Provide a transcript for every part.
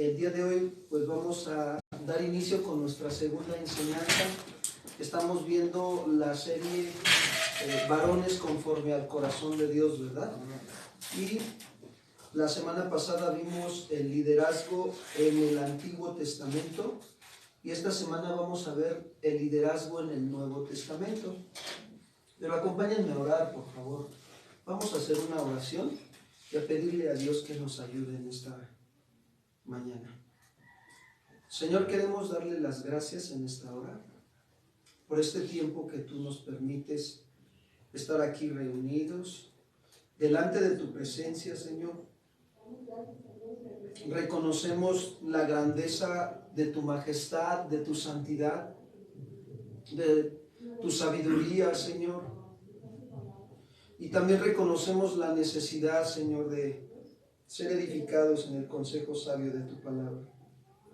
El día de hoy pues vamos a dar inicio con nuestra segunda enseñanza. Estamos viendo la serie Varones conforme al corazón de Dios, ¿verdad? Y la semana pasada vimos el liderazgo en el Antiguo Testamento y esta semana vamos a ver el liderazgo en el Nuevo Testamento. Pero acompáñenme a orar, por favor. Vamos a hacer una oración y a pedirle a Dios que nos ayude en esta mañana. Señor, queremos darle las gracias en esta hora por este tiempo que tú nos permites estar aquí reunidos delante de tu presencia, Señor. Reconocemos la grandeza de tu majestad, de tu santidad, de tu sabiduría, Señor. Y también reconocemos la necesidad, Señor, de ser edificados en el consejo sabio de tu palabra.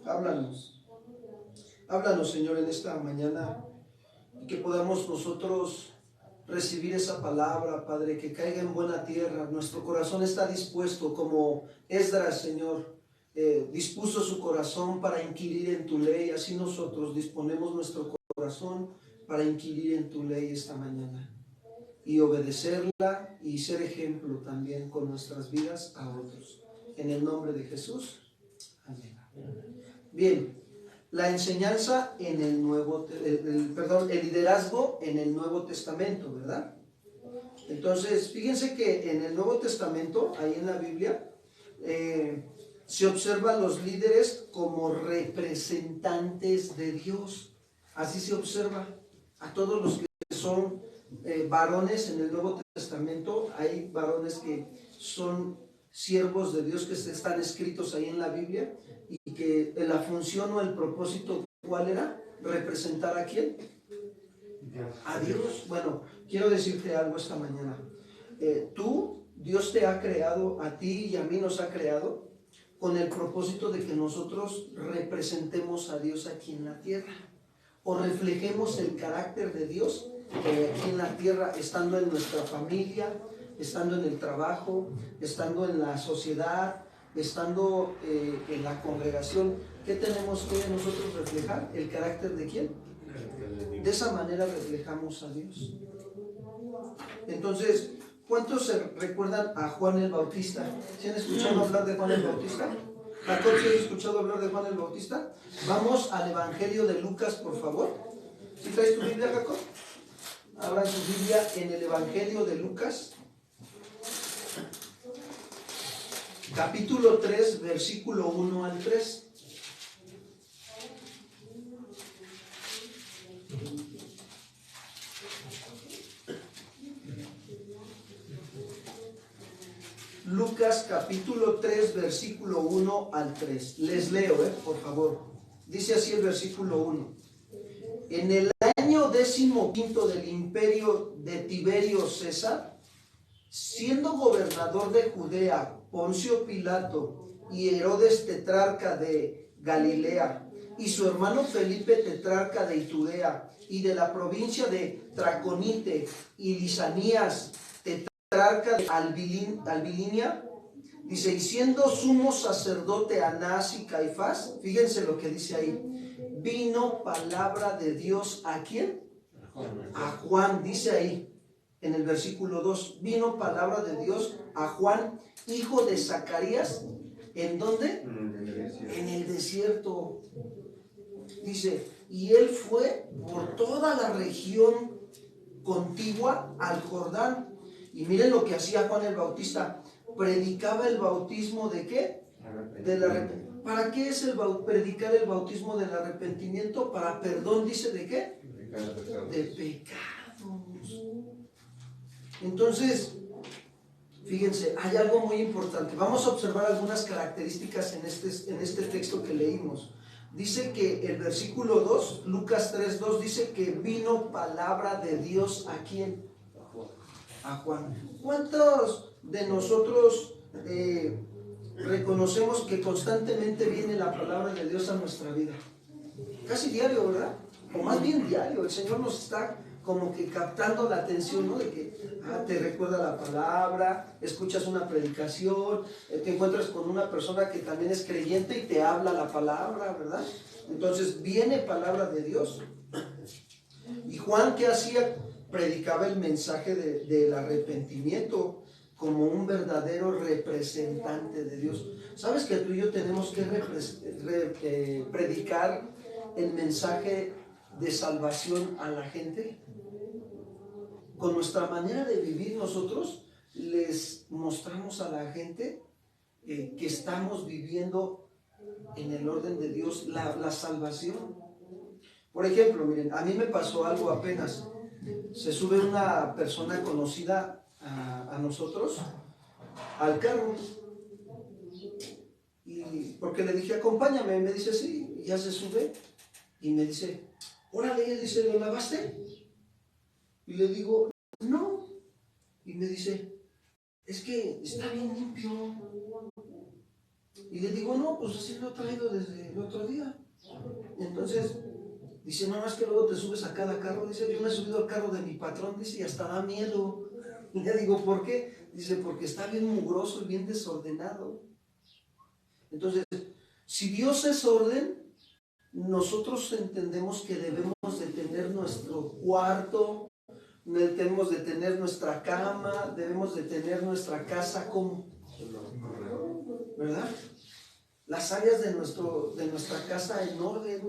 Háblanos, Señor, en esta mañana y que podamos nosotros recibir esa palabra, Padre, que caiga en buena tierra. Nuestro corazón está dispuesto, como Esdras, Señor, dispuso su corazón para inquirir en tu ley. Así nosotros disponemos nuestro corazón para inquirir en tu ley esta mañana y obedecerla y ser ejemplo también con nuestras vidas a otros. En el nombre de Jesús. Amén. Bien, la enseñanza en el el liderazgo en el Nuevo Testamento, ¿verdad? Entonces, fíjense que en el Nuevo Testamento, ahí en la Biblia, se observan los líderes como representantes de Dios. Así se observa a todos los que son varones en el Nuevo Testamento. Hay varones que son siervos de Dios que están escritos ahí en la Biblia y que la función o el propósito, ¿cuál era? ¿Representar a quién? A Dios. Bueno, quiero decirte algo esta mañana. Dios te ha creado, a ti y a mí nos ha creado con el propósito de que nosotros representemos a Dios aquí en la tierra o reflejemos el carácter de Dios aquí en la tierra, estando en nuestra familia, estando en el trabajo, estando en la sociedad, estando en la congregación. ¿Qué tenemos que nosotros reflejar? ¿El carácter de quién? De esa manera reflejamos a Dios. Entonces, ¿cuántos se recuerdan a Juan el Bautista? ¿Se han escuchado hablar de Juan el Bautista? ¿Jacob, se han escuchado hablar de Juan el Bautista? Vamos al Evangelio de Lucas, por favor. ¿Sí traes tu Biblia, Jacob? Abran su Biblia en el Evangelio de Lucas, capítulo 3, versículo 1 al 3. Lucas capítulo 3, versículo 1 al 3. Les leo, por favor. Dice así el versículo 1. En el año 15 del imperio de Tiberio César, siendo gobernador de Judea Poncio Pilato y Herodes tetrarca de Galilea y su hermano Felipe tetrarca de Itudea y de la provincia de Traconite y Lisanías tetrarca de Albilinia, dice, y siendo sumo sacerdote Anás y Caifás, fíjense lo que dice ahí, vino palabra de Dios ¿a quién? A Juan, dice ahí en el versículo 2, vino palabra de Dios a Juan, hijo de Zacarías, ¿en dónde? En el desierto. Dice, y él fue por toda la región contigua al Jordán. Y miren lo que hacía Juan el Bautista, predicaba el bautismo ¿de qué? Del arrepentimiento. ¿Para qué es predicar el bautismo del arrepentimiento? Para perdón, dice, ¿de qué? De pecados. Entonces, fíjense, hay algo muy importante. Vamos a observar algunas características en este texto que leímos. Dice que el versículo 2, Lucas 3:2, dice que vino palabra de Dios ¿a quién? A Juan. ¿Cuántos de nosotros reconocemos que constantemente viene la palabra de Dios a nuestra vida? Casi diario, ¿verdad? O más bien diario. El Señor nos está como que captando la atención, ¿no? De que te recuerda la palabra, escuchas una predicación, te encuentras con una persona que también es creyente y te habla la palabra, ¿verdad? Entonces viene palabra de Dios. Y Juan, ¿qué hacía? Predicaba el mensaje del arrepentimiento como un verdadero representante de Dios. ¿Sabes que tú y yo tenemos que predicar el mensaje de salvación a la gente? Con nuestra manera de vivir nosotros les mostramos a la gente que estamos viviendo en el orden de Dios la salvación. Por ejemplo, miren, a mí me pasó algo apenas. Se sube una persona conocida a nosotros al carro, y porque le dije acompáñame, y me dice sí, y ya se sube y me dice, órale, dice, ¿lo lavaste? Y le digo, no, y me dice, es que está bien limpio. Y le digo, no, pues así lo he traído desde el otro día. Entonces dice, no, es que luego te subes a cada carro. Dice, yo me he subido al carro de mi patrón, dice, y hasta da miedo. Y le digo, ¿por qué? Dice, porque está bien mugroso y bien desordenado. Entonces, si Dios es orden, nosotros entendemos que debemos de tener nuestro cuarto, debemos de tener nuestra cama, debemos de tener nuestra casa como, ¿verdad? Las áreas de nuestra casa en orden,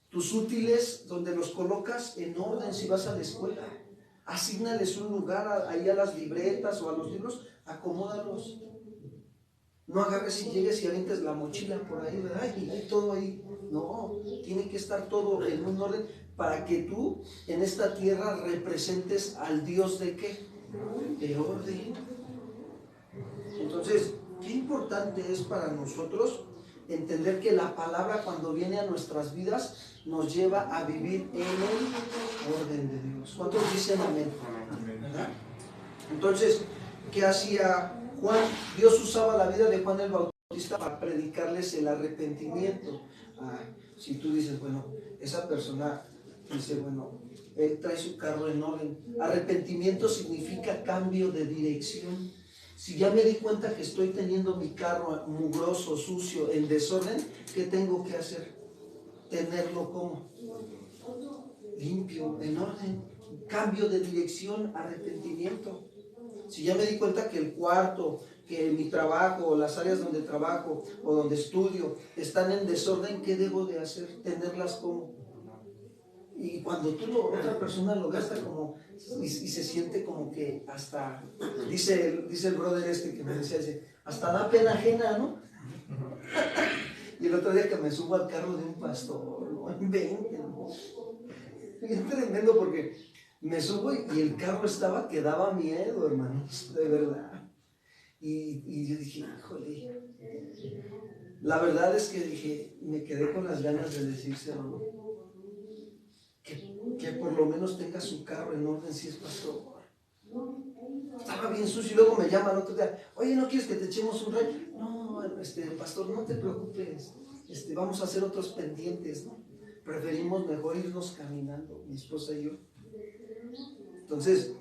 tus útiles donde los colocas en orden. Si vas a la escuela, asígnales un lugar ahí a las libretas o a los libros, acomódalos. No agarres y llegues y avientes la mochila por ahí, ¿verdad? Y hay todo ahí. No, tiene que estar todo en un orden para que tú en esta tierra representes al Dios de ¿qué? De orden. Entonces, qué importante es para nosotros entender que la palabra, cuando viene a nuestras vidas, nos lleva a vivir en el orden de Dios. ¿Cuántos dicen amén? ¿Verdad? Entonces, ¿qué hacía Juan? Dios usaba la vida de Juan el Bautista para predicarles el arrepentimiento. Si tú dices, bueno, esa persona dice, bueno, él trae su carro en orden. Arrepentimiento significa cambio de dirección. Si ya me di cuenta que estoy teniendo mi carro mugroso, sucio, en desorden, ¿qué tengo que hacer? Tenerlo como limpio, en orden. Cambio de dirección, arrepentimiento. Si ya me di cuenta que el cuarto, que mi trabajo, las áreas donde trabajo o donde estudio están en desorden, ¿qué debo de hacer? Tenerlas como. Y cuando otra persona lo gasta como, y se siente como que hasta, dice el brother este que me decía, hasta da pena ajena, ¿no? Y el otro día que me subo al carro de un pastor, no inventen, ¿no? Es tremendo porque me subo y el carro que daba miedo, hermanos, de verdad. Y yo dije, híjole, la verdad es que dije, me quedé con las ganas de decírselo, que por lo menos tenga su carro en orden si es pastor. Estaba bien sucio y luego me llama el otro día, oye, ¿no quieres que te echemos un rayo? No, pastor, no te preocupes, vamos a hacer otros pendientes, ¿no? Preferimos mejor irnos caminando, mi esposa y yo. Entonces,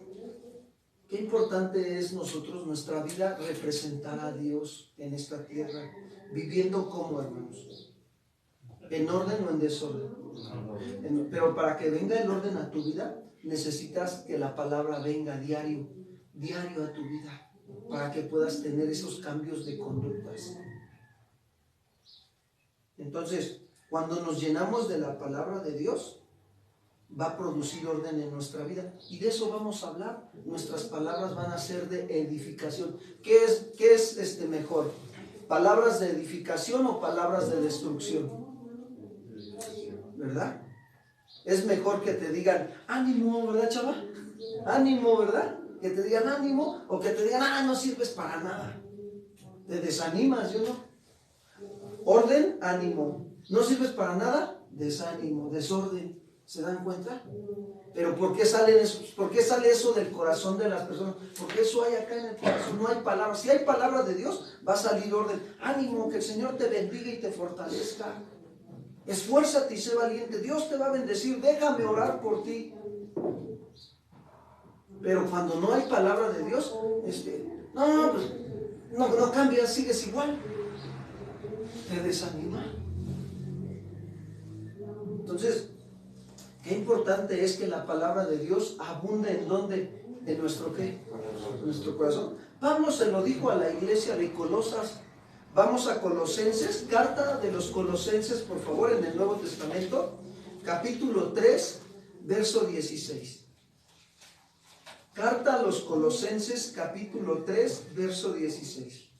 qué importante es nosotros, nuestra vida, representar a Dios en esta tierra, viviendo como, hermanos, en orden o en desorden. Pero para que venga el orden a tu vida, necesitas que la palabra venga diario a tu vida, para que puedas tener esos cambios de conductas. Entonces, cuando nos llenamos de la palabra de Dios, va a producir orden en nuestra vida. Y de eso vamos a hablar. Nuestras palabras van a ser de edificación. ¿Qué es mejor? ¿Palabras de edificación o palabras de destrucción? ¿Verdad? Es mejor que te digan ánimo, ¿verdad, chava? Ánimo, ¿verdad? Que te digan ánimo o que te digan, no sirves para nada. Te desanimas, ¿yo no? Orden, ánimo. No sirves para nada, desánimo, desorden. ¿Se dan cuenta? Pero ¿por qué sale eso del corazón de las personas? Porque eso hay acá en el corazón. No hay palabras. Si hay palabras de Dios, va a salir orden. Ánimo, que el Señor te bendiga y te fortalezca. Esfuérzate y sé valiente. Dios te va a bendecir. Déjame orar por ti. Pero cuando no hay palabra de Dios, no cambias, sigues igual. Te desanima. Entonces, qué importante es que la palabra de Dios abunde en donde, en nuestro ¿qué? En nuestro corazón. Pablo se lo dijo a la iglesia de Colosas. Vamos a Colosenses, carta de los Colosenses, por favor, en el Nuevo Testamento, capítulo 3, verso 16. Carta a los Colosenses, capítulo 3, verso 16.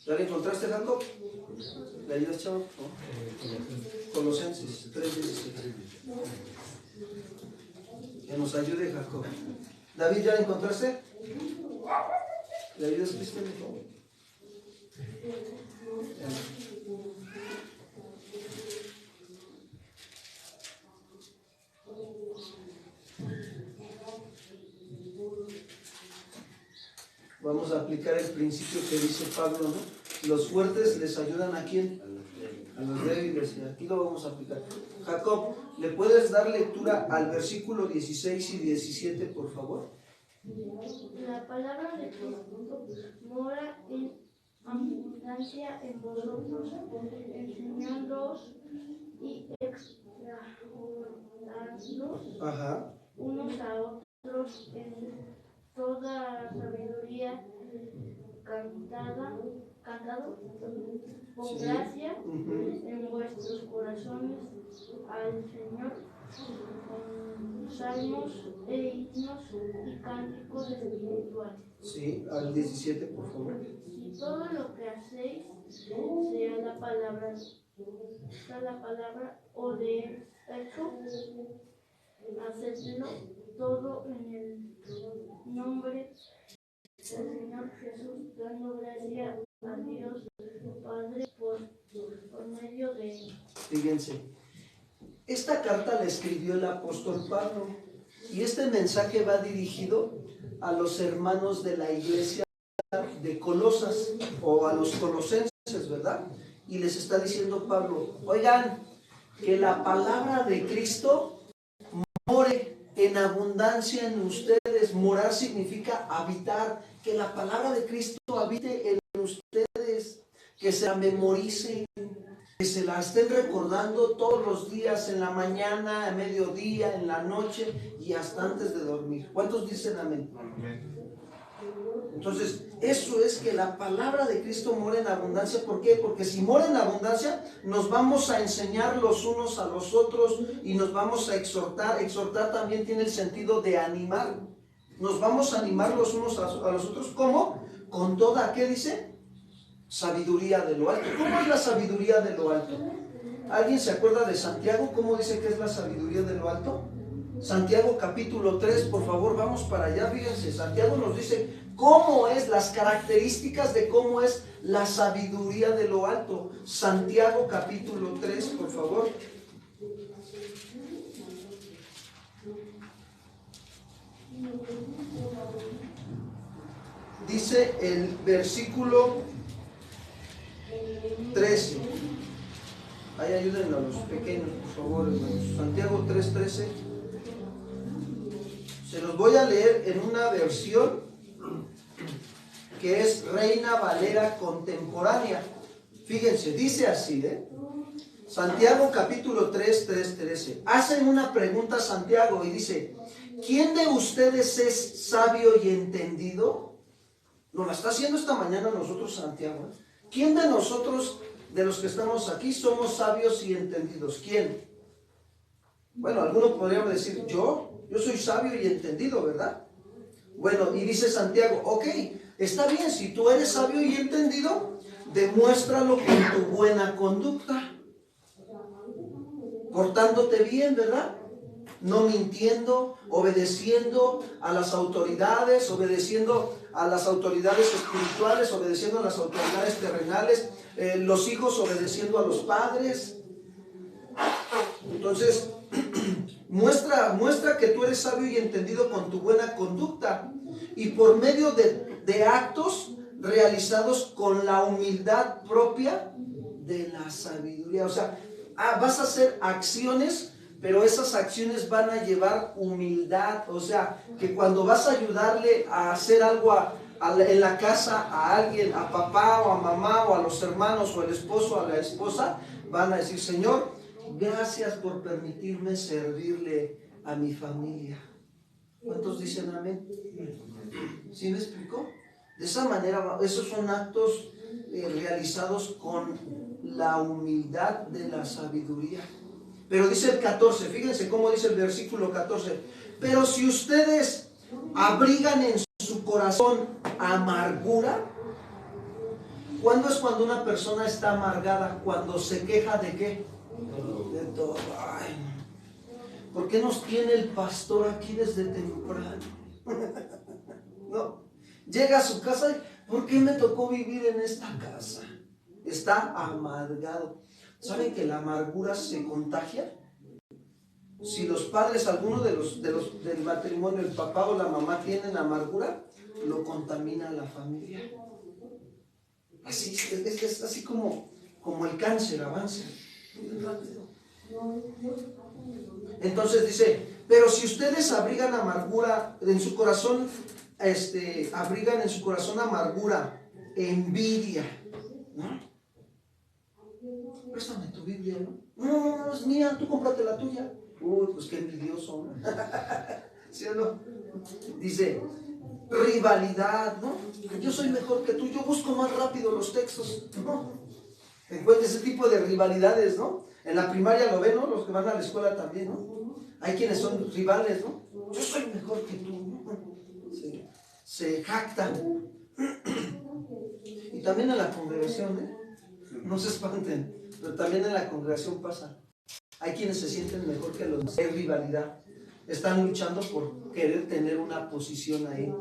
¿Ya le encontraste, Jacob? ¿Le ayudas, chavo? ¿No? Colosenses 3:16. Que nos ayude, Jacob. David, ¿ya le encontraste? ¿Le ayudas, Cristian? Vamos a aplicar el principio que dice Pablo, ¿no? Los fuertes les ayudan ¿a quién? A los débiles. Y aquí lo vamos a aplicar. Jacob, ¿le puedes dar lectura al versículo 16 y 17, por favor? La palabra de Cristo mora en abundancia en vosotros, enseñándoos y exhortándoos unos a otros en toda sabiduría cantado con gracia en vuestros corazones al Señor con salmos e himnos y cánticos espirituales. Sí, al 17, por favor. Y todo lo que hacéis sea la palabra o de hecho, hacedlo todo en el nombre del Señor Jesús, dando gracia a Dios Padre por medio de él. Fíjense, esta carta la escribió el apóstol Pablo y este mensaje va dirigido a los hermanos de la iglesia de Colosas o a los colosenses, ¿verdad? Y les está diciendo Pablo, oigan, que la palabra de Cristo more en abundancia en ustedes. Morar significa habitar, que la palabra de Cristo habite en ustedes, que se la memoricen, que se la estén recordando todos los días, en la mañana, a mediodía, en la noche y hasta antes de dormir. ¿Cuántos dicen amén? Entonces, eso es que la palabra de Cristo mora en abundancia. ¿Por qué? Porque si mora en abundancia, nos vamos a enseñar los unos a los otros y nos vamos a exhortar. Exhortar también tiene el sentido de animar. Nos vamos a animar los unos a los otros. ¿Cómo? Con toda, ¿qué dice? Sabiduría de lo alto. ¿Cómo es la sabiduría de lo alto? ¿Alguien se acuerda de Santiago? ¿Cómo dice que es la sabiduría de lo alto? Santiago capítulo 3, por favor, vamos para allá. Fíjense, Santiago nos dice cómo es, las características de cómo es la sabiduría de lo alto. Santiago capítulo 3, por favor. Dice el versículo 13. Ahí ayuden a los pequeños, por favor, hermanos. Santiago 3:13. Se los voy a leer en una versión que es Reina Valera contemporánea. Fíjense, dice así, Santiago capítulo 3:13. Hacen una pregunta a Santiago y dice, ¿quién de ustedes es sabio y entendido? Nos la está haciendo esta mañana nosotros Santiago. ¿Quién de nosotros, de los que estamos aquí, somos sabios y entendidos? ¿Quién? Bueno, algunos podríamos decir, yo soy sabio y entendido, ¿verdad? Bueno, y dice Santiago, ok, está bien, si tú eres sabio y entendido, demuéstralo con tu buena conducta, portándote bien, ¿verdad? No mintiendo, obedeciendo a las autoridades, obedeciendo a las autoridades espirituales, obedeciendo a las autoridades terrenales, los hijos obedeciendo a los padres. Entonces, muestra que tú eres sabio y entendido con tu buena conducta y por medio de actos realizados con la humildad propia de la sabiduría. O sea, vas a hacer acciones, pero esas acciones van a llevar humildad. O sea, que cuando vas a ayudarle a hacer algo en la casa a alguien, a papá o a mamá o a los hermanos o al esposo o a la esposa, van a decir: Señor, gracias por permitirme servirle a mi familia. ¿Cuántos dicen amén? ¿Sí me explicó? De esa manera, esos son actos realizados con la humildad de la sabiduría. Pero dice el 14, fíjense cómo dice el versículo 14: pero si ustedes abrigan en su corazón amargura. ¿Cuándo es cuando una persona está amargada? Cuando se queja ¿de qué? De todo. Ay, ¿por qué nos tiene el pastor aquí desde temprano? No. Llega a su casa y ¿por qué me tocó vivir en esta casa? Está amargado. ¿Saben que la amargura se contagia? Si los padres, alguno del matrimonio, el papá o la mamá tienen amargura, lo contamina a la familia. Así, es así como el cáncer avanza muy rápido. Entonces dice: pero si ustedes abrigan amargura en su corazón, abrigan en su corazón amargura, envidia, ¿no? Préstame tu Biblia, ¿no? No, es mía, tú cómprate la tuya. Uy, pues qué envidioso, ¿no? ¿Sí o no? Dice: rivalidad, ¿no? Yo soy mejor que tú, yo busco más rápido los textos, ¿no? Encuentra ese tipo de rivalidades, ¿no? En la primaria lo ven, ¿no? Los que van a la escuela también, ¿no? Hay quienes son rivales, ¿no? Yo soy mejor que tú, ¿no? Sí. Se jactan. Y también en la congregación, ¿eh? No se espanten, pero también en la congregación pasa. Hay quienes se sienten mejor que los demás. Hay rivalidad. Están luchando por querer tener una posición ahí.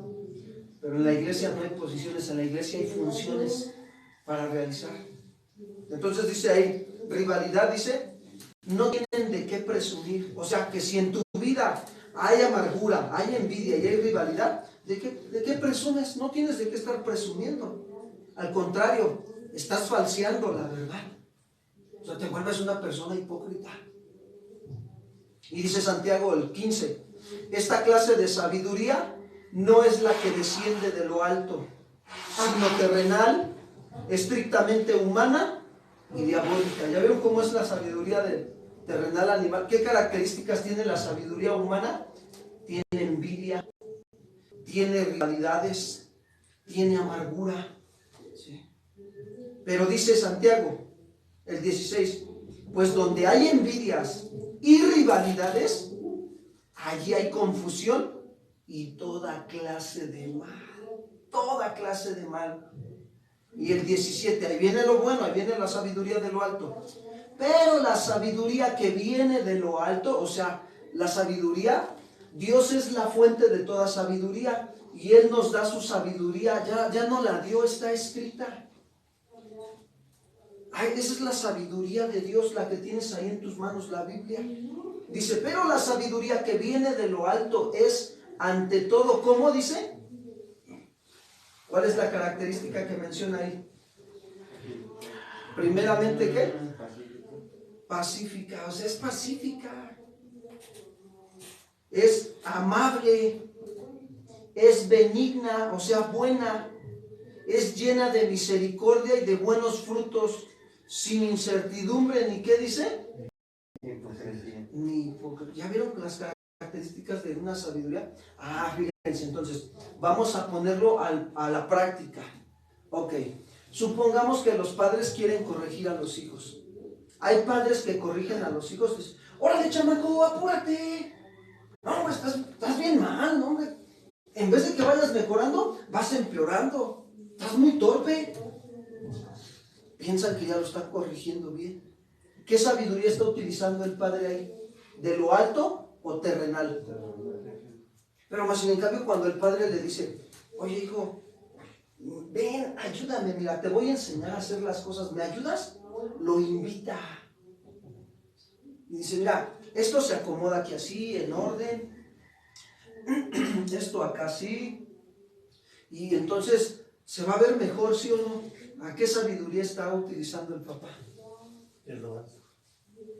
Pero en la iglesia no hay posiciones, en la iglesia hay funciones para realizar. Entonces dice ahí, rivalidad, dice, no tienen de qué presumir. O sea, que si en tu vida hay amargura, hay envidia y hay rivalidad, ¿de qué presumes? No tienes de qué estar presumiendo. Al contrario, estás falseando la verdad. O sea, te vuelves una persona hipócrita. Y dice Santiago el 15, esta clase de sabiduría no es la que desciende de lo alto, sino terrenal, estrictamente humana y diabólica. ¿Ya vieron cómo es la sabiduría terrenal animal? ¿Qué características tiene la sabiduría humana? Tiene envidia, tiene rivalidades, tiene amargura. ¿Sí? Pero dice Santiago, el 16, pues donde hay envidias y rivalidades, allí hay confusión y toda clase de mal. Toda clase de mal. Y el 17, ahí viene lo bueno, ahí viene la sabiduría de lo alto. Pero la sabiduría que viene de lo alto, o sea, la sabiduría, Dios es la fuente de toda sabiduría y Él nos da su sabiduría, ya no la dio, está escrita. Ay, esa es la sabiduría de Dios, la que tienes ahí en tus manos, la Biblia. Dice, pero la sabiduría que viene de lo alto es ante todo, ¿cómo dice? ¿Cuál es la característica que menciona ahí? Primeramente, ¿qué? Pacífica, o sea, es pacífica. Es amable, es benigna, o sea, buena. Es llena de misericordia y de buenos frutos, sin incertidumbre, ni ¿qué dice? Ni hipocresía. ¿Ya vieron las características de una sabiduría? Fíjense, entonces, vamos a ponerlo a la práctica. Ok, supongamos que los padres quieren corregir a los hijos. Hay padres que corrigen a los hijos y dicen, órale chamaco, apúrate. No, estás bien mal, ¿no, hombre? En vez de que vayas mejorando, vas empeorando. Estás muy torpe. Piensan que ya lo están corrigiendo bien. ¿Qué sabiduría está utilizando el padre ahí? ¿De lo alto o terrenal? Pero más sin en cambio, cuando el padre le dice, oye hijo, ven, ayúdame, mira, te voy a enseñar a hacer las cosas, ¿me ayudas? Lo invita. Y dice, mira, esto se acomoda aquí así, en orden, esto acá así, y entonces se va a ver mejor, ¿sí o no? ¿A qué sabiduría está utilizando el papá?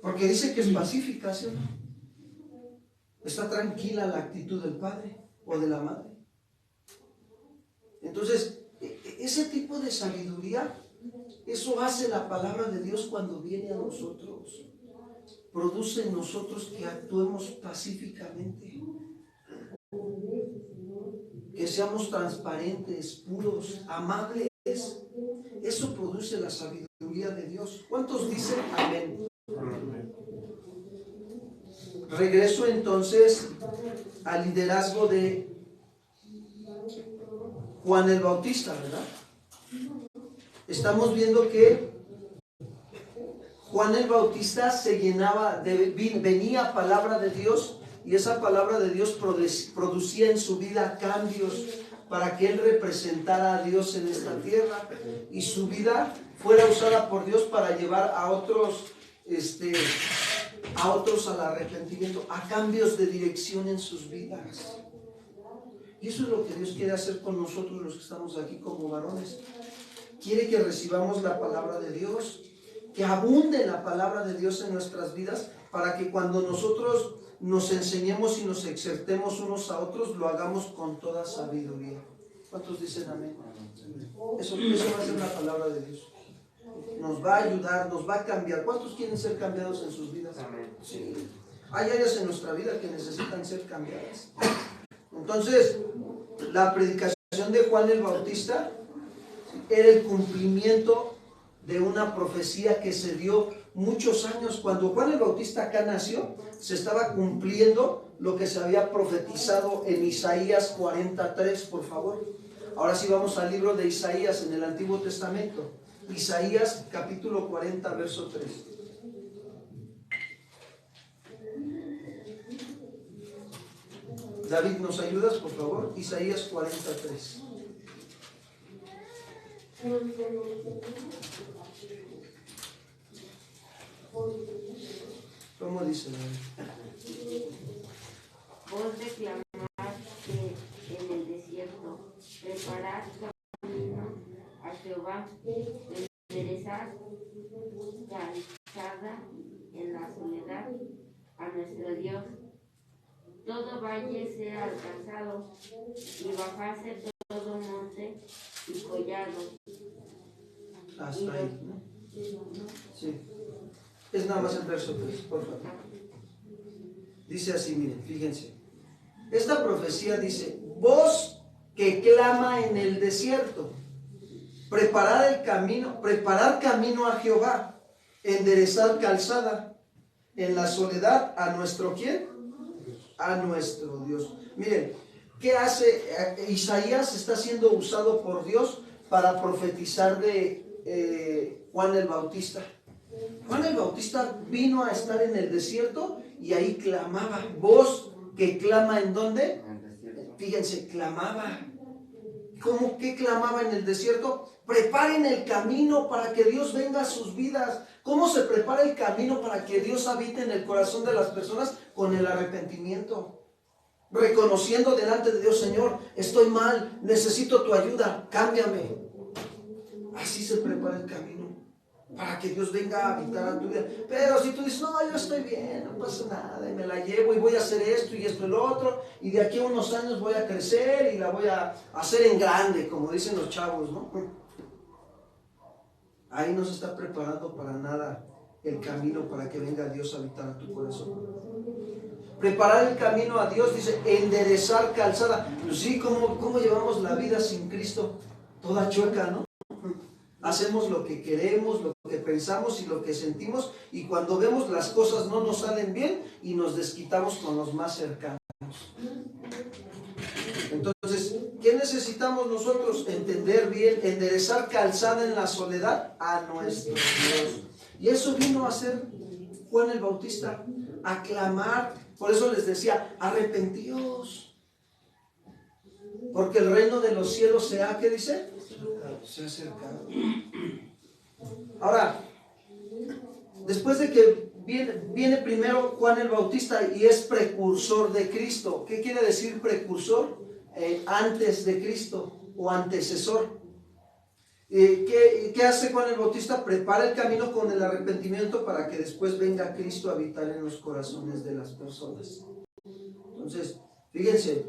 Porque dice que es pacífica, ¿sí o no? Está tranquila la actitud del padre o de la madre. Entonces, ese tipo de sabiduría, eso hace la palabra de Dios cuando viene a nosotros. Produce en nosotros que actuemos pacíficamente, que seamos transparentes, puros, amables. Eso produce la sabiduría de Dios. ¿Cuántos dicen amén? Regreso entonces al liderazgo de Juan el Bautista, ¿verdad? Estamos viendo que Juan el Bautista se llenaba, venía palabra de Dios, y esa palabra de Dios producía en su vida cambios para que él representara a Dios en esta tierra y su vida fuera usada por Dios para llevar a otros al arrepentimiento, a cambios de dirección en sus vidas. Y eso es lo que Dios quiere hacer con nosotros los que estamos aquí como varones. Quiere que recibamos la palabra de Dios, que abunde la palabra de Dios en nuestras vidas, para que cuando nosotros nos enseñemos y nos exhortemos unos a otros, lo hagamos con toda sabiduría. ¿Cuántos dicen amén? Eso va a ser la palabra de Dios. Nos va a ayudar, nos va a cambiar. ¿Cuántos quieren ser cambiados en sus vidas? Sí. Hay áreas en nuestra vida que necesitan ser cambiadas. Entonces, la predicación de Juan el Bautista era el cumplimiento de una profecía que se dio muchos años. Cuando Juan el Bautista acá nació, se estaba cumpliendo lo que se había profetizado en Isaías 43, por favor. Ahora sí vamos al libro de Isaías en el Antiguo Testamento. Isaías capítulo 40, verso 3. David, ¿nos ayudas, por favor? Isaías 43. ¿Cómo dice? Vos declamaste en el desierto, preparad camino a Jehová, enderezad calzada en la soledad a nuestro Dios. Todo valle sea alcanzado y bajase todo monte y collado. Hasta ahí, ¿no? Sí. Es nada más el verso 3, por favor. Dice así, miren, fíjense. Esta profecía dice, voz que clama en el desierto, preparar camino a Jehová, enderezar calzada en la soledad a nuestro ¿quién? A nuestro Dios. Miren, ¿qué hace? Isaías está siendo usado por Dios para profetizar de Juan el Bautista. Juan el Bautista vino a estar en el desierto y ahí clamaba. Voz que clama ¿en dónde? Fíjense, clamaba. ¿Cómo que clamaba en el desierto? Preparen el camino para que Dios venga a sus vidas. ¿Cómo se prepara el camino para que Dios habite en el corazón de las personas? Con el arrepentimiento. Reconociendo delante de Dios, Señor, estoy mal, necesito tu ayuda, cámbiame. Así se prepara el camino para que Dios venga a habitar a tu vida. Pero si tú dices, no, yo estoy bien, no pasa nada, y me la llevo y voy a hacer esto y esto y lo otro, y de aquí a unos años voy a crecer y la voy a hacer en grande, como dicen los chavos, ¿no? Ahí no se está preparando para nada el camino para que venga Dios a habitar a tu corazón. Preparar el camino a Dios, dice, enderezar calzada. Pues sí, ¿cómo llevamos la vida sin Cristo? Toda chueca, ¿no? Hacemos lo que queremos, lo que pensamos y lo que sentimos, y cuando vemos las cosas no nos salen bien y nos desquitamos con los más cercanos. Entonces, ¿qué necesitamos nosotros? Entender bien, enderezar calzada en la soledad a nuestro Dios. Y eso vino a hacer Juan el Bautista, a clamar. Por eso les decía, arrepentíos, porque el reino de los cielos se ha, ¿qué dice? Se ha acercado. Ahora, después de que viene primero Juan el Bautista y es precursor de Cristo. ¿Qué quiere decir precursor? Antes de Cristo o antecesor. ¿Qué hace Juan el Bautista? Prepara el camino con el arrepentimiento para que después venga Cristo a habitar en los corazones de las personas. Entonces, fíjense,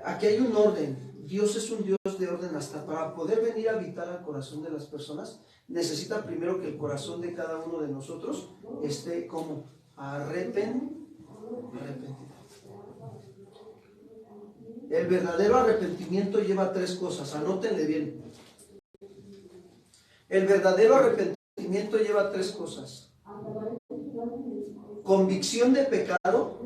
aquí hay un orden. Dios es un Dios de orden. Hasta para poder venir a habitar al corazón de las personas, necesita primero que el corazón de cada uno de nosotros esté como arrepentido. El verdadero arrepentimiento lleva tres cosas, anótenle bien. El verdadero arrepentimiento lleva tres cosas. Convicción de pecado,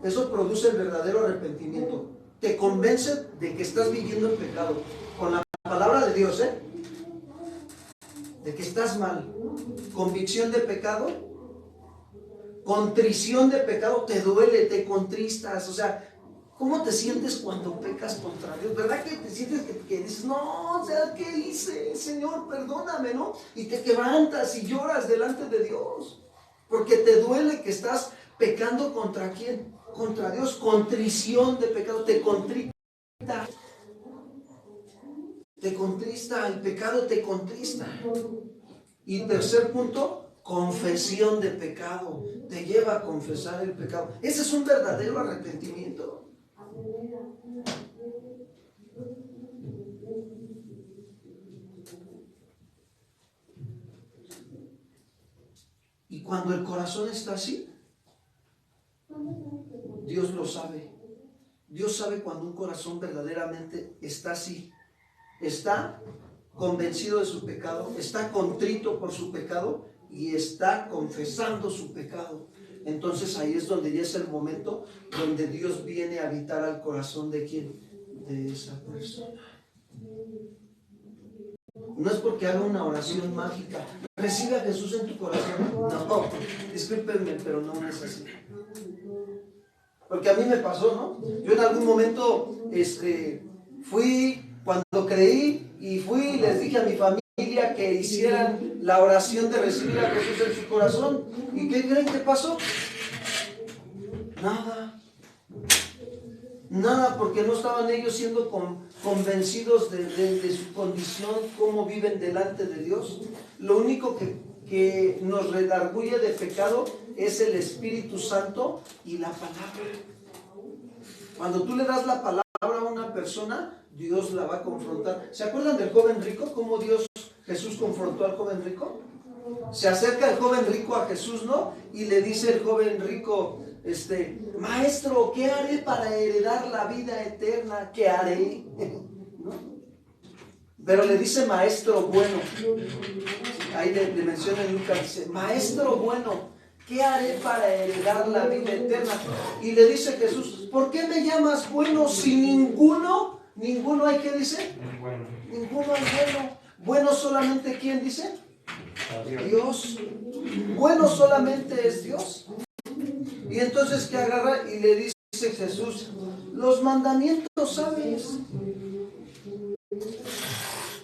eso produce el verdadero arrepentimiento. Te convence de que estás viviendo en pecado, con la palabra de Dios, de que estás mal. Convicción de pecado, contrición de pecado, te duele, te contristas, o sea, ¿cómo te sientes cuando pecas contra Dios? ¿Verdad que te sientes que dices, no, o sea, ¿qué hice? Señor, perdóname, ¿no? Y te quebrantas y lloras delante de Dios, porque te duele que estás pecando contra ¿quién? Contra Dios. Contrición de pecado, te contrista, el pecado te contrista. Y tercer punto, confesión de pecado, te lleva a confesar el pecado. Ese es un verdadero arrepentimiento. Y cuando el corazón está así, Dios lo sabe. Dios sabe cuando un corazón verdaderamente está así. Está convencido de su pecado, está contrito por su pecado y está confesando su pecado. Entonces ahí es donde ya es el momento donde Dios viene a habitar al corazón de ¿quién? De esa persona. No es porque haga una oración mágica, recibe a Jesús en tu corazón. No, discúlpenme, pero no es así. Porque a mí me pasó, ¿no? Yo en algún momento fui, cuando creí, y fui y les dije a mi familia que hicieran la oración de recibir a Jesús en su corazón. ¿Y qué creen que pasó? Nada, porque no estaban ellos siendo convencidos de su condición, cómo viven delante de Dios. Lo único que nos redarguye de pecado es el Espíritu Santo y la palabra. Cuando tú le das la palabra a una persona, Dios la va a confrontar. ¿Se acuerdan del joven rico? ¿Cómo Jesús confrontó al joven rico? Se acerca el joven rico a Jesús, ¿no? Y le dice el joven rico, maestro, ¿qué haré para heredar la vida eterna? ¿Qué haré? ¿No? Pero le dice maestro bueno. Ahí le menciona en Lucas, dice, maestro bueno, ¿qué haré para heredar la vida eterna? Y le dice Jesús, ¿por qué me llamas bueno si ninguno hay? ¿Qué dice? Ninguno hay bueno. Bueno solamente, ¿quién dice? Dios. Bueno solamente es Dios. Y entonces que agarra y le dice Jesús, los mandamientos sabes.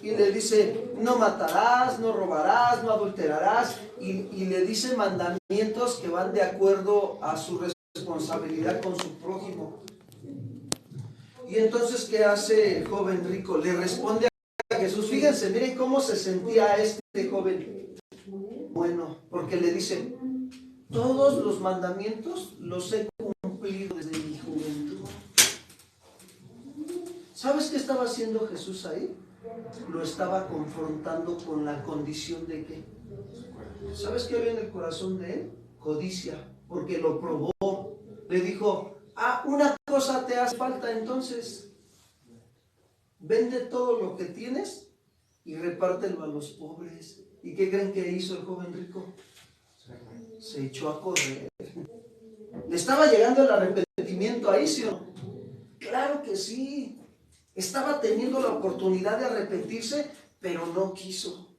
Y le dice, no matarás, no robarás, no adulterarás. Y le dice mandamientos que van de acuerdo a su responsabilidad con su prójimo. Y entonces, ¿qué hace el joven rico? Le responde a Jesús. Fíjense, miren cómo se sentía este joven. Bueno, porque le dice, todos los mandamientos los he cumplido desde mi juventud. ¿Sabes qué estaba haciendo Jesús ahí? Lo estaba confrontando con la condición de ¿qué? ¿Sabes qué había en el corazón de él? Codicia, porque lo probó. Le dijo, una cosa te hace falta, entonces vende todo lo que tienes y repártelo a los pobres. ¿Y qué creen que hizo el joven rico? Se echó a correr. ¿Le estaba llegando el arrepentimiento ahí, sí o no? Claro que sí. Estaba teniendo la oportunidad de arrepentirse, pero no quiso.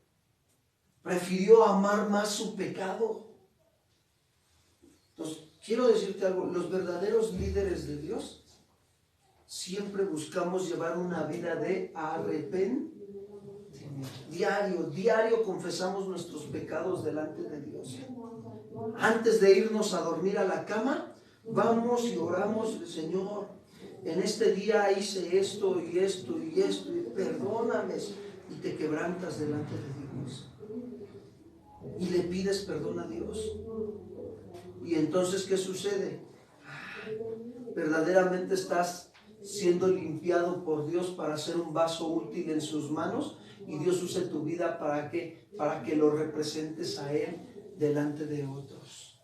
Prefirió amar más su pecado. Entonces, quiero decirte algo, los verdaderos líderes de Dios siempre buscamos llevar una vida de arrepentimiento. Diario confesamos nuestros pecados delante de Dios. antes de irnos a dormir a la cama, vamos y oramos, Señor, en este día hice esto y esto y esto, y perdóname, y te quebrantas delante de Dios. Y le pides perdón a Dios. Y entonces, ¿qué sucede? Verdaderamente estás siendo limpiado por Dios para ser un vaso útil en sus manos, y Dios use tu vida para que lo representes a Él delante de otros.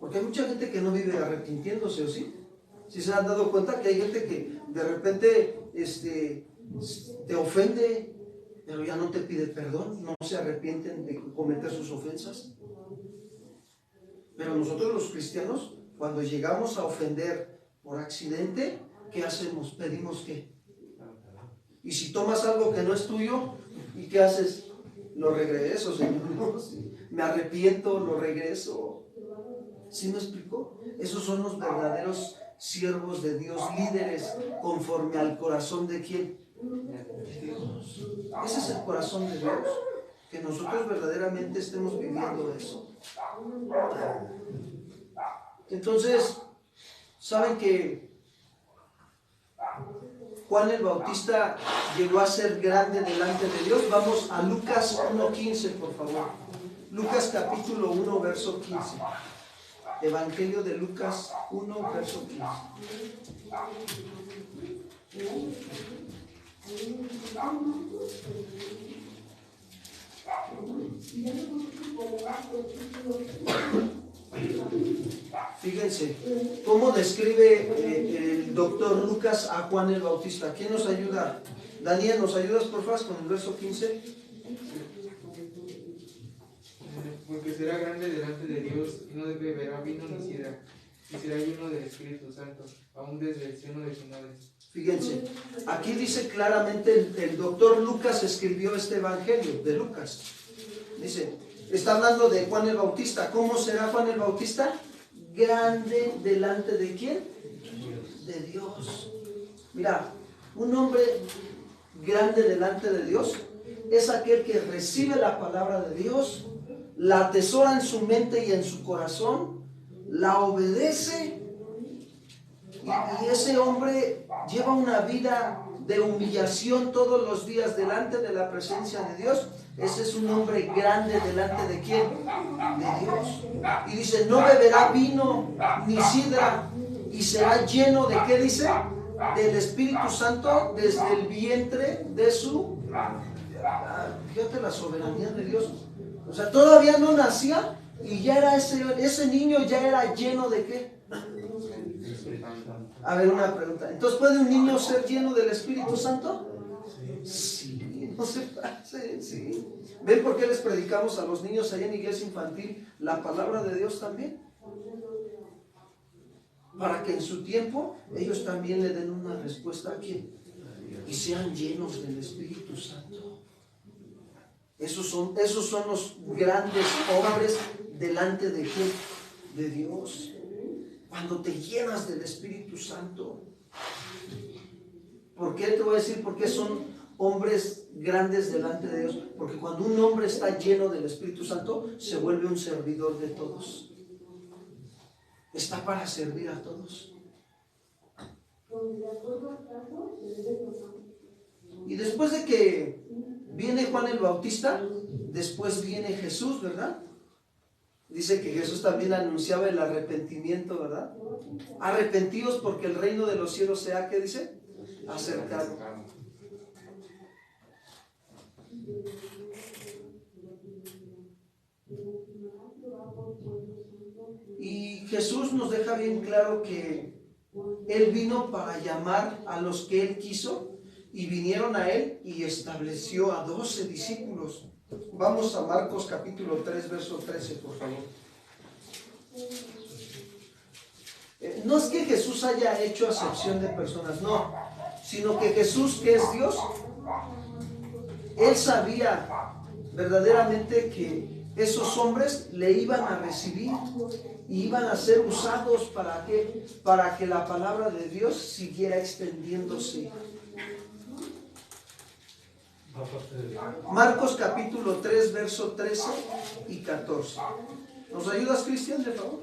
Porque hay mucha gente que no vive arrepintiéndose, ¿o sí? ¿Sí se han dado cuenta que hay gente que de repente te ofende, pero ya no te pide perdón, no se arrepienten de cometer sus ofensas? Pero nosotros los cristianos, cuando llegamos a ofender por accidente, ¿qué hacemos? Pedimos ¿qué? Y si tomas algo que no es tuyo, ¿y qué haces? Lo regreso, Señor. Me arrepiento, lo regreso. ¿Sí me explicó? Esos son los verdaderos siervos de Dios, líderes conforme al corazón de ¿quién? De Dios. Ese es el corazón de Dios. Que nosotros verdaderamente estemos viviendo eso. Entonces, ¿saben que Juan el Bautista llegó a ser grande delante de Dios? Vamos a Lucas 1:15, por favor. Lucas capítulo 1, verso 15. Evangelio de Lucas 1, verso 15. Fíjense cómo describe el doctor Lucas a Juan el Bautista. ¿Quién nos ayuda? Daniel, ¿nos ayudas por favor con el verso 15? Porque será grande delante de Dios y no beberá vino ni sidra, y será lleno del Espíritu Santo, aún desde el seno de su madre. Fíjense, aquí dice claramente el doctor Lucas escribió este evangelio de Lucas. Dice, está hablando de Juan el Bautista. ¿Cómo será Juan el Bautista? Grande delante de ¿quién? De Dios. Mira, un hombre grande delante de Dios es aquel que recibe la palabra de Dios, la atesora en su mente y en su corazón, la obedece, y ese hombre lleva una vida de humillación todos los días delante de la presencia de Dios. Ese es un hombre grande delante de ¿quién? De Dios. Y dice, no beberá vino ni sidra, y será lleno de ¿qué dice? Del Espíritu Santo desde el vientre de su... Fíjate la soberanía de Dios. O sea, todavía no nacía y ya era ese niño ya era lleno de ¿qué? A ver, una pregunta. Entonces, ¿puede un niño ser lleno del Espíritu Santo? Sí, no se pase, sí. ¿Ven por qué les predicamos a los niños allá en iglesia infantil la palabra de Dios también? Para que en su tiempo ellos también le den una respuesta a ¿quién? Y sean llenos del Espíritu Santo. Esos son los grandes hombres delante de ¿quién? De Dios. Cuando te llenas del Espíritu Santo. ¿Por qué te voy a decir por qué son hombres grandes delante de Dios? Porque cuando un hombre está lleno del Espíritu Santo, se vuelve un servidor de todos. Está para servir a todos. Y después de que viene Juan el Bautista, después viene Jesús, ¿verdad? Dice que Jesús también anunciaba el arrepentimiento, ¿verdad? Arrepentíos porque el reino de los cielos se ha, ¿qué dice? Acercado. Y Jesús nos deja bien claro que Él vino para llamar a los que Él quiso, y vinieron a Él y estableció a 12 discípulos. Vamos a Marcos capítulo 3, verso 13, por favor. No es que Jesús haya hecho acepción de personas, no, sino que Jesús, que es Dios, Él sabía verdaderamente que esos hombres le iban a recibir y iban a ser usados para que la palabra de Dios siguiera extendiéndose. Marcos capítulo 3, verso 13 y 14. ¿Nos ayudas, Cristian, de favor?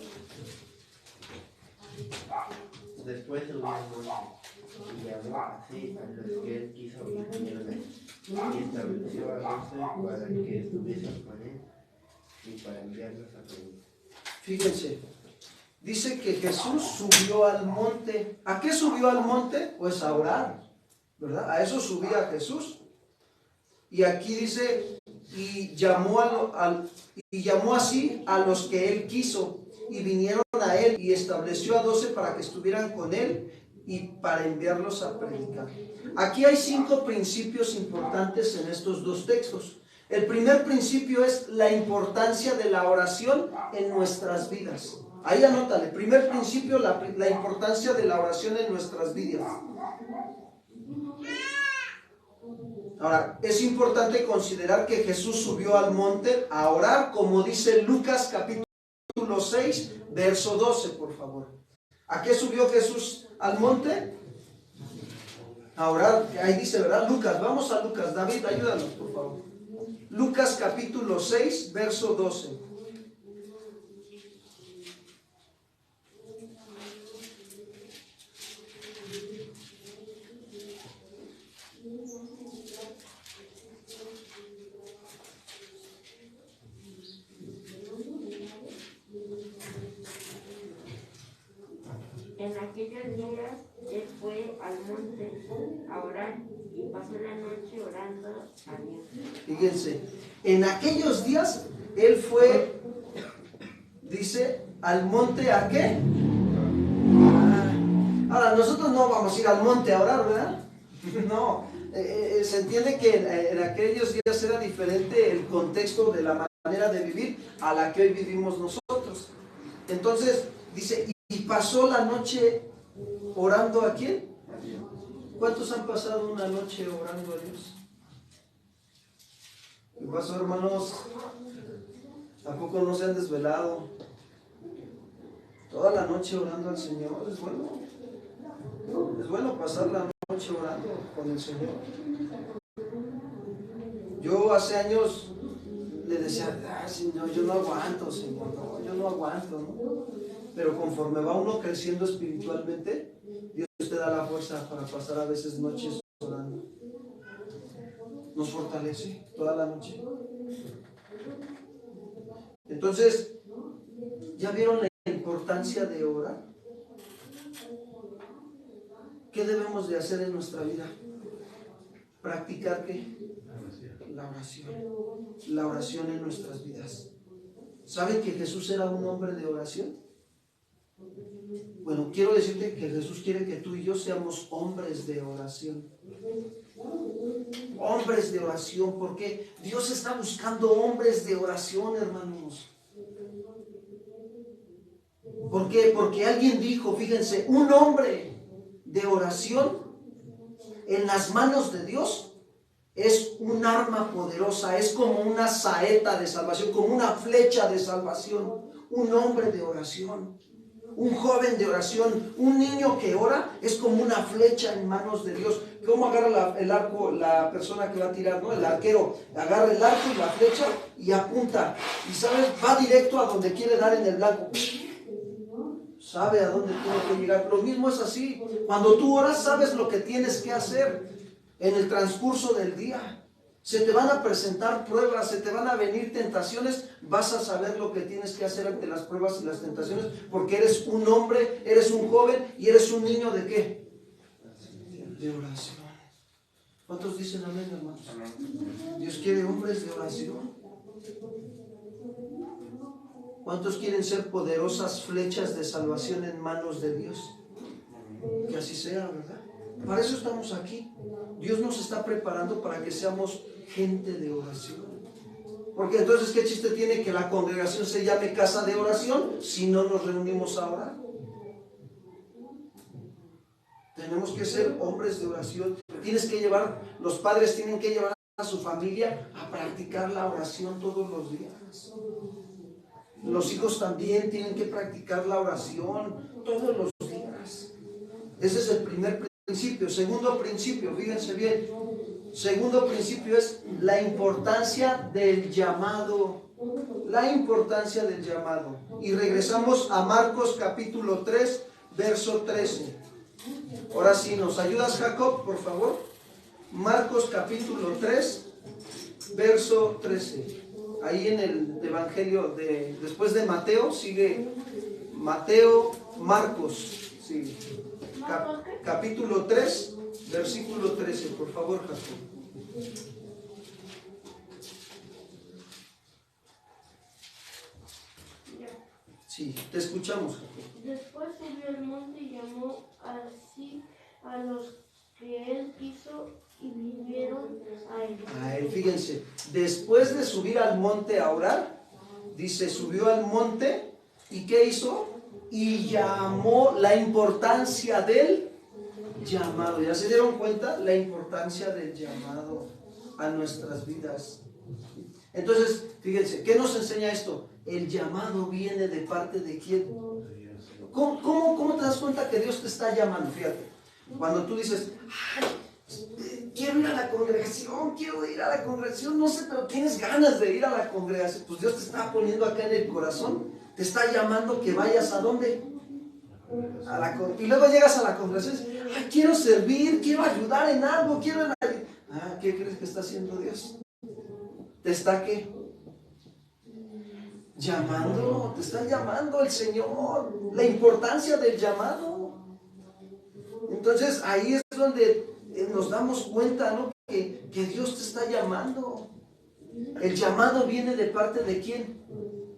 Después subió al monte y llamó así a los que él quiso y vinieron a él. Y estableció a 12 para que estuviesen con él y para enviarlos a preguntar. Fíjense, dice que Jesús subió al monte. ¿A qué subió al monte? Pues a orar, ¿verdad? A eso subía Jesús. Y aquí dice, y llamó así a los que él quiso, y vinieron a él, y estableció a 12 para que estuvieran con él y para enviarlos a predicar. Aquí hay 5 principios importantes en estos 2 textos. El primer principio es la importancia de la oración en nuestras vidas. Ahí anótale, primer principio, la importancia de la oración en nuestras vidas. Ahora, es importante considerar que Jesús subió al monte a orar, como dice Lucas capítulo 6, verso 12, por favor. ¿A qué subió Jesús al monte? A orar. Ahí dice, ¿verdad? Lucas, vamos a Lucas. David, ayúdanos, por favor. Lucas capítulo 6, verso 12. En aquellos días él fue al monte a orar y pasó la noche orando a Dios. Fíjense, en aquellos días él fue, dice, al monte ¿a qué? Ahora, nosotros no vamos a ir al monte a orar, ¿verdad? No, se entiende que en aquellos días era diferente el contexto de la manera de vivir a la que hoy vivimos nosotros. Entonces, dice, y pasó la noche orando ¿a quién? ¿Cuántos han pasado una noche orando a Dios? ¿Qué pasó, hermanos? ¿A poco no se han desvelado? Toda la noche orando al Señor, es bueno. Es bueno pasar la noche orando con el Señor. Yo hace años le decía, Señor, yo no aguanto, Señor, no, yo no aguanto, ¿no? Pero conforme va uno creciendo espiritualmente, Dios te da la fuerza para pasar a veces noches orando. Nos fortalece toda la noche. Entonces, ¿ya vieron la importancia de orar? ¿Qué debemos de hacer en nuestra vida? ¿Practicar qué? La oración. La oración en nuestras vidas. ¿Saben que Jesús era un hombre de oración? Bueno, quiero decirte que Jesús quiere que tú y yo seamos hombres de oración. Hombres de oración, porque Dios está buscando hombres de oración, hermanos. ¿Por qué? Porque alguien dijo, fíjense, un hombre de oración en las manos de Dios es un arma poderosa, es como una saeta de salvación, como una flecha de salvación. Un hombre de oración, un joven de oración, un niño que ora es como una flecha en manos de Dios. ¿Cómo agarra el arco la persona que va a tirar, no? El arquero agarra el arco y la flecha y apunta, y sabes, va directo a donde quiere dar en el blanco. Sabe a dónde tiene que llegar. Lo mismo es así. Cuando tú oras, sabes lo que tienes que hacer en el transcurso del día. Se te van a presentar pruebas, se te van a venir tentaciones. Vas a saber lo que tienes que hacer ante las pruebas y las tentaciones, porque eres un hombre, eres un joven y eres un niño ¿de qué? De oración. ¿Cuántos dicen amén, hermanos? Dios quiere hombres de oración. ¿Cuántos quieren ser poderosas flechas de salvación en manos de Dios? Que así sea, ¿verdad? Para eso estamos aquí. Dios nos está preparando para que seamos gente de oración. Porque entonces, ¿qué chiste tiene que la congregación se llame casa de oración si no nos reunimos a orar? Tenemos que ser hombres de oración. Los padres tienen que llevar a su familia a practicar la oración todos los días. Los hijos también tienen que practicar la oración todos los días. Ese es el primer principio. Segundo principio, fíjense bien. Segundo principio es la importancia del llamado La importancia del llamado. Y regresamos a Marcos capítulo 3, verso 13. Ahora sí, ¿nos ayudas, Jacob, por favor? Marcos capítulo 3, verso 13. Ahí en el Evangelio después de Mateo, sigue Mateo, Marcos. Sí. Capítulo 3, versículo 13, por favor, Jacob. Sí, te escuchamos, Jacob. Después subió al monte y llamó así a los que él quiso y vinieron a él. Fíjense, después de subir al monte a orar, dice, subió al monte y ¿qué hizo? Y llamó, la importancia del llamado. ¿Ya se dieron cuenta? La importancia del llamado a nuestras vidas. Entonces, fíjense, ¿qué nos enseña esto? El llamado viene de parte de quién. ¿Cómo te das cuenta que Dios te está llamando? Fíjate, cuando tú dices, ay, quiero ir a la congregación, no sé, pero tienes ganas de ir a la congregación, pues Dios te está poniendo acá en el corazón, te está llamando que vayas ¿a dónde? Y luego llegas a la congregación y dices, ay, quiero servir, quiero ayudar en algo, ¿qué crees que está haciendo Dios? ¿Te está qué? Llamando, te está llamando el Señor, la importancia del llamado. Entonces ahí es donde nos damos cuenta, ¿no? Que Dios te está llamando. El llamado viene de parte de quién.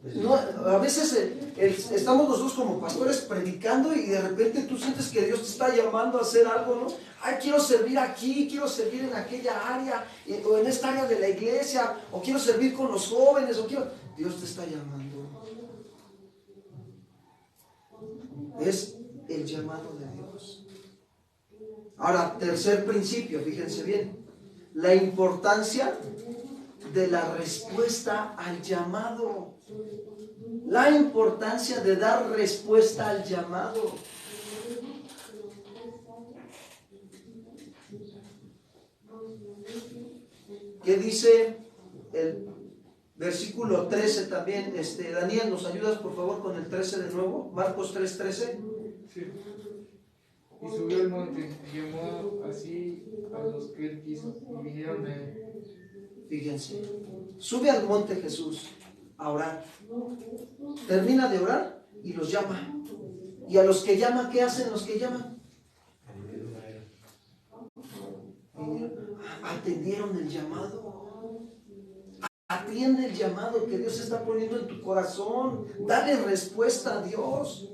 No, a veces estamos nosotros como pastores predicando y de repente tú sientes que Dios te está llamando a hacer algo, ¿no? Ay, quiero servir aquí, quiero servir en aquella área, o en esta área de la iglesia, o quiero servir con los jóvenes, Dios te está llamando. Es el llamado de Dios. Ahora, tercer principio, fíjense bien, la importancia de la respuesta al llamado. La importancia de dar respuesta al llamado. ¿Qué dice el versículo 13 también? Daniel, ¿nos ayudas por favor con el 13 de nuevo? Marcos 3:13. Sí. Y subió al monte y llamó así a los que él quiso y vinieron a él. Fíjense, sube al monte Jesús a orar. Termina de orar y los llama. Y a los que llama, ¿qué hacen los que llaman? Atendieron el llamado. Atiende el llamado que Dios está poniendo en tu corazón. Dale respuesta a Dios.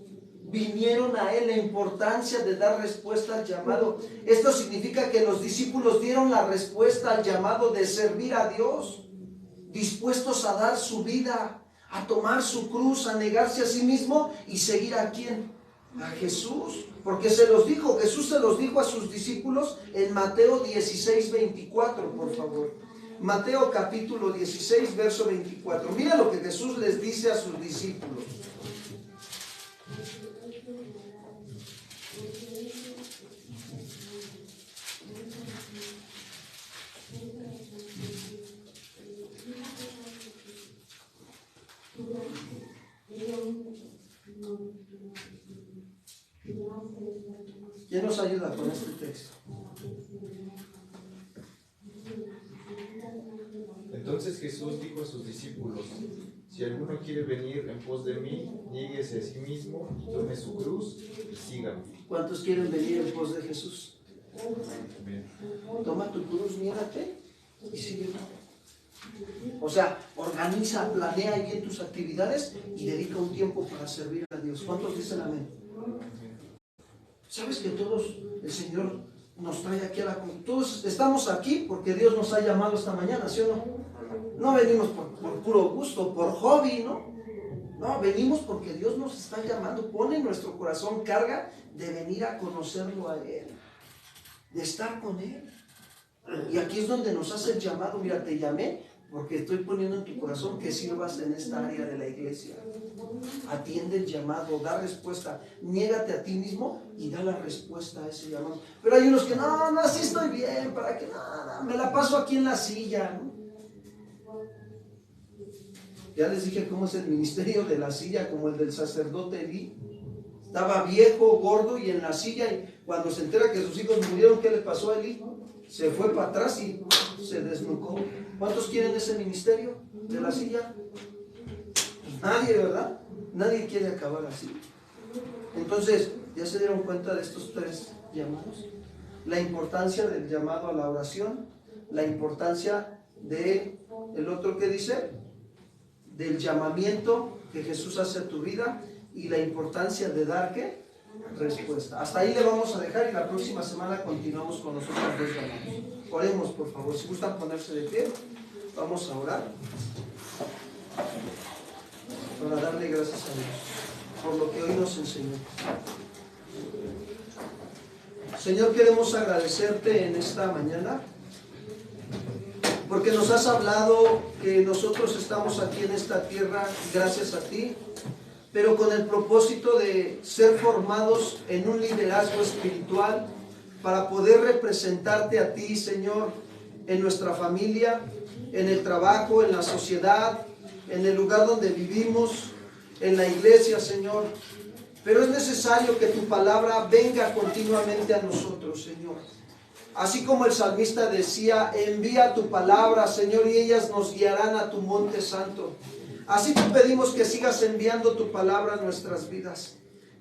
Vinieron a él, la importancia de dar respuesta al llamado. Esto significa que los discípulos dieron la respuesta al llamado de servir a Dios, dispuestos a dar su vida, a tomar su cruz, a negarse a sí mismo y seguir a quién, a Jesús, porque Jesús se los dijo a sus discípulos en Mateo 16:24, por favor. Mateo capítulo 16, verso 24. Mira lo que Jesús les dice a sus discípulos. ¿Quién nos ayuda con este texto? Entonces Jesús dijo a sus discípulos: si alguno quiere venir en pos de mí, niéguese a sí mismo y tome su cruz y sígame. ¿Cuántos quieren venir en pos de Jesús? Amén. Toma tu cruz, niégate y sígueme. O sea, organiza, planea bien tus actividades y dedica un tiempo para servir a Dios. ¿Cuántos dicen amén? ¿Sabes que todos, el Señor nos trae aquí a la comunidad? Todos estamos aquí porque Dios nos ha llamado esta mañana, ¿sí o no? No venimos por puro gusto, por hobby, ¿no? No, venimos porque Dios nos está llamando, pone en nuestro corazón carga de venir a conocerlo a Él, de estar con Él. Y aquí es donde nos hace el llamado. Mira, te llamé porque estoy poniendo en tu corazón que sirvas en esta área de la iglesia. Atiende el llamado, da respuesta, niégate a ti mismo y da la respuesta a ese llamado. Pero hay unos que no, así estoy bien, ¿para qué? No, me la paso aquí en la silla, ¿no? Ya les dije cómo es el ministerio de la silla, como el del sacerdote Elí. Estaba viejo, gordo y en la silla, y cuando se entera que sus hijos murieron, ¿qué le pasó a Elí? Se fue para atrás y se desnucó. ¿Cuántos quieren ese ministerio de la silla? Nadie, ¿verdad? Nadie quiere acabar así. Entonces, ¿ya se dieron cuenta de estos tres llamados? La importancia del llamado a la oración, la importancia de el otro que dice, del llamamiento que Jesús hace a tu vida y la importancia de dar ¿qué? Respuesta. Hasta ahí le vamos a dejar y la próxima semana continuamos con los otros dos llamados. Oremos, por favor. Si gustan ponerse de pie, vamos a orar para darle gracias a Dios por lo que hoy nos enseñó. Señor, queremos agradecerte en esta mañana porque nos has hablado que nosotros estamos aquí en esta tierra gracias a ti, pero con el propósito de ser formados en un liderazgo espiritual para poder representarte a ti, Señor, en nuestra familia, en el trabajo, en la sociedad, en el lugar donde vivimos, en la iglesia, Señor. Pero es necesario que tu palabra venga continuamente a nosotros, Señor. Así como el salmista decía, envía tu palabra, Señor, y ellas nos guiarán a tu monte santo. Así te pedimos que sigas enviando tu palabra a nuestras vidas.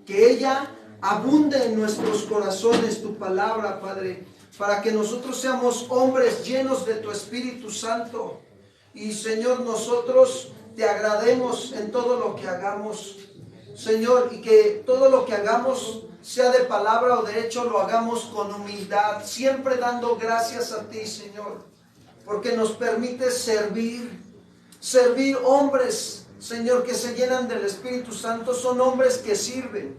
Que ella abunde en nuestros corazones, tu palabra, Padre, para que nosotros seamos hombres llenos de tu Espíritu Santo. Y, Señor, nosotros te agrademos en todo lo que hagamos, Señor, y que todo lo que hagamos, sea de palabra o de hecho, lo hagamos con humildad, siempre dando gracias a ti, Señor, porque nos permites servir hombres, Señor, que se llenan del Espíritu Santo. Son hombres que sirven,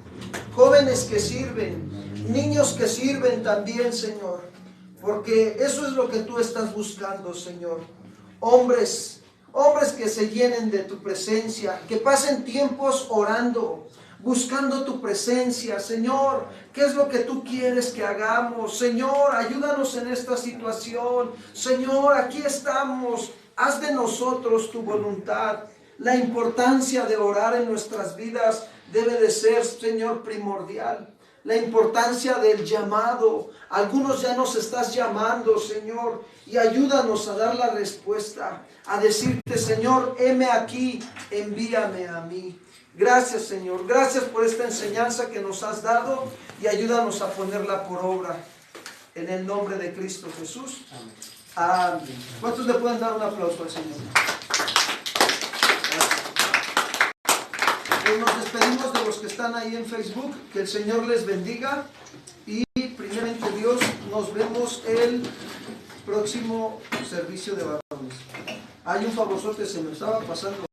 jóvenes que sirven, niños que sirven también, Señor, porque eso es lo que tú estás buscando, Señor. Hombres que se llenen de tu presencia, que pasen tiempos orando, buscando tu presencia. Señor, ¿qué es lo que tú quieres que hagamos? Señor, ayúdanos en esta situación. Señor, aquí estamos. Haz de nosotros tu voluntad. La importancia de orar en nuestras vidas debe de ser, Señor, primordial. La importancia del llamado. Algunos ya nos estás llamando, Señor, y ayúdanos a dar la respuesta, a decirte, Señor, heme aquí, envíame a mí. Gracias, Señor, gracias por esta enseñanza que nos has dado y ayúdanos a ponerla por obra. En el nombre de Cristo Jesús. Amén. ¿Cuántos le pueden dar un aplauso al Señor? Pues nos despedimos de los que están ahí en Facebook. Que el Señor les bendiga. Y primeramente Dios, nos vemos el próximo servicio de varones. Hay un favorzote, se me estaba pasando.